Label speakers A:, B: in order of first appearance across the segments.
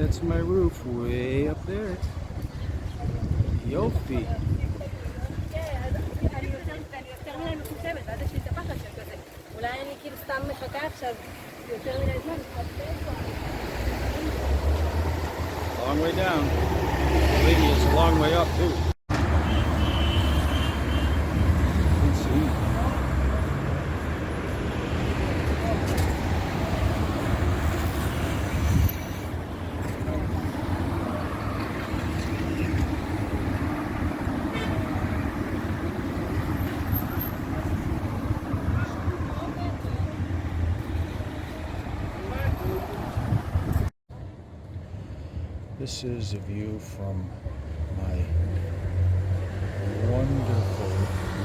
A: That's my roof way up there. Yofi. Long way down. Believe me, it's a long way up too. Let's see. This is a view from my wonderful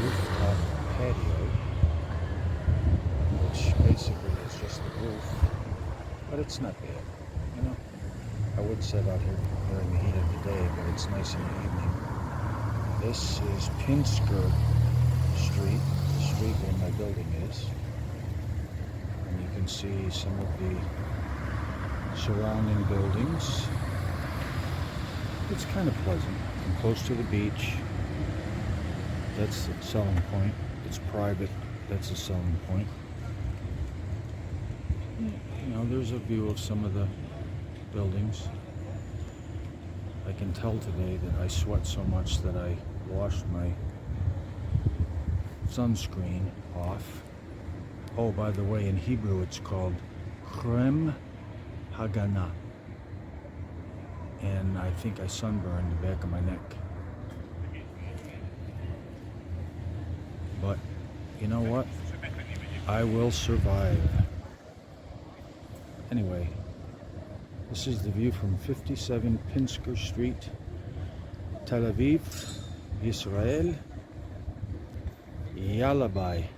A: rooftop patio, which basically is just the roof, but it's not bad, you know. I would sit out here during the heat of the day, but it's nice in the evening. This is Pinsker Street, the street where my building is, and you can see some of the surrounding buildings. It's kind of pleasant. I'm close to the beach. That's the selling point. It's private. That's a selling point. You know, there's a view of some of the buildings. I can tell today that I sweat so much that I washed my sunscreen off. Oh, by the way, in Hebrew it's called Krem Hagana. And I think I sunburned the back of my neck. But you know what? I will survive. Anyway, this is the view from 57 Pinsker Street, Tel Aviv, Israel. Yalla bye.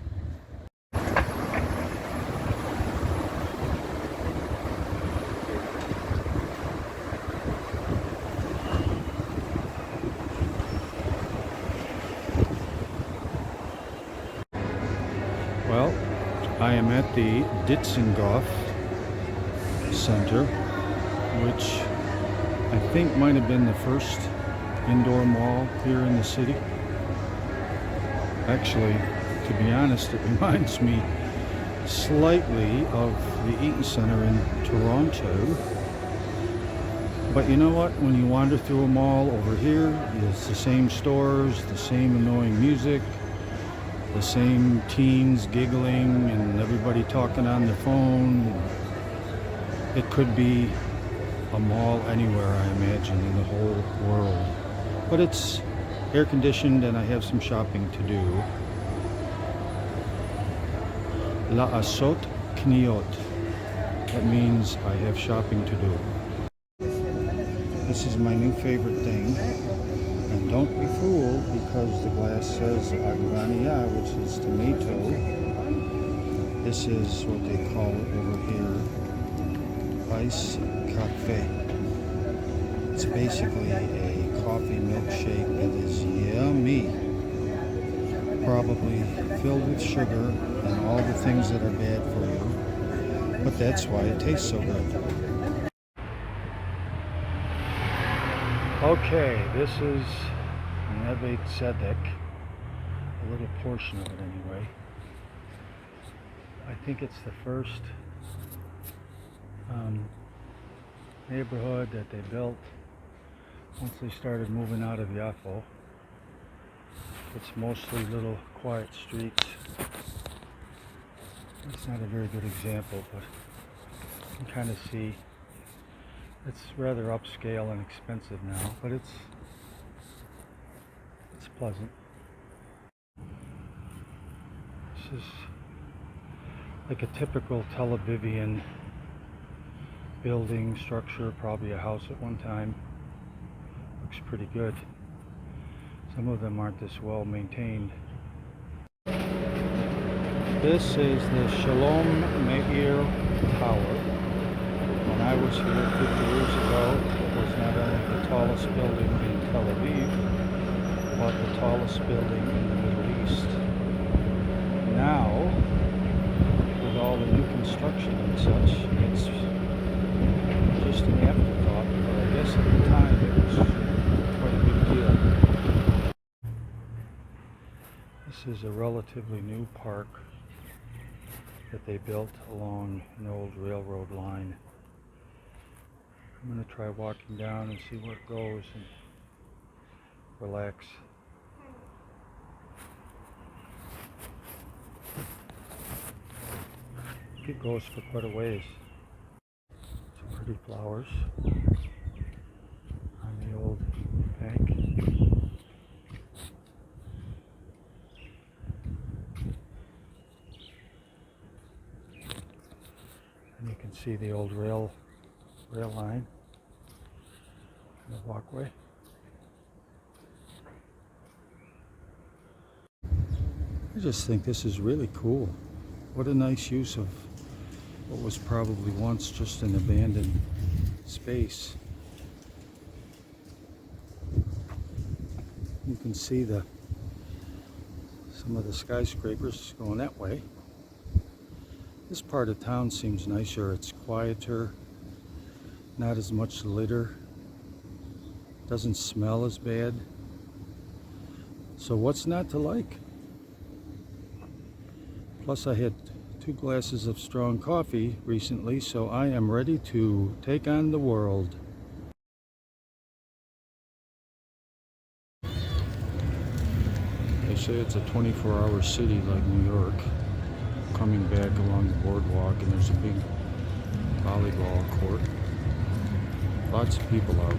A: Well, I am at the Dizengoff Center, which I think might have been the first indoor mall here in the city. Actually, to be honest, it reminds me slightly of the Eaton Center in Toronto. But you know what? When you wander through a mall over here, it's the same stores, the same annoying music, the same teens giggling and everybody talking on their phone. It could be a mall anywhere, I imagine, in the whole world. But it's air conditioned and I have some shopping to do. La'asot kniot. That means I have shopping to do. This is my new favorite thing. And don't be fooled because the glass says agvania, which is tomato. This is what they call it over here, ice cafe. It's basically a coffee milkshake that is yummy. Probably filled with sugar and all the things that are bad for you. But that's why it tastes so good. Okay, this is Neve Tzedek, a little portion of it anyway. I think it's the first neighborhood that they built once they started moving out of Yafo. It's mostly little quiet streets. It's not a very good example, but you can kind of see it's rather upscale and expensive now, but it's pleasant. This is like a typical Tel Avivian building structure, probably a house at one time. Looks pretty good. Some of them aren't this well maintained. This is the Shalom Meir Tower. When I was here 50 years ago, it was not only the tallest building in Tel Aviv, but the tallest building in the Middle East. Now, with all the new construction and such, it's just an afterthought, but I guess at the time it was quite a big deal. This is a relatively new park that they built along an old railroad line. I'm going to try walking down and see where it goes and relax. It goes for quite a ways. Some pretty flowers on the old bank. And you can see the old rail line and the walkway. I just think this is really cool. What a nice use of what was probably once just an abandoned space. You can see some of the skyscrapers going that way. This part of town seems nicer. It's quieter, not as much litter, doesn't smell as bad. So what's not to like? Plus I had 2 glasses of strong coffee recently, so I am ready to take on the world. They say it's a 24-hour city like New York. Coming back along the boardwalk, and there's a big volleyball court. Lots of people out.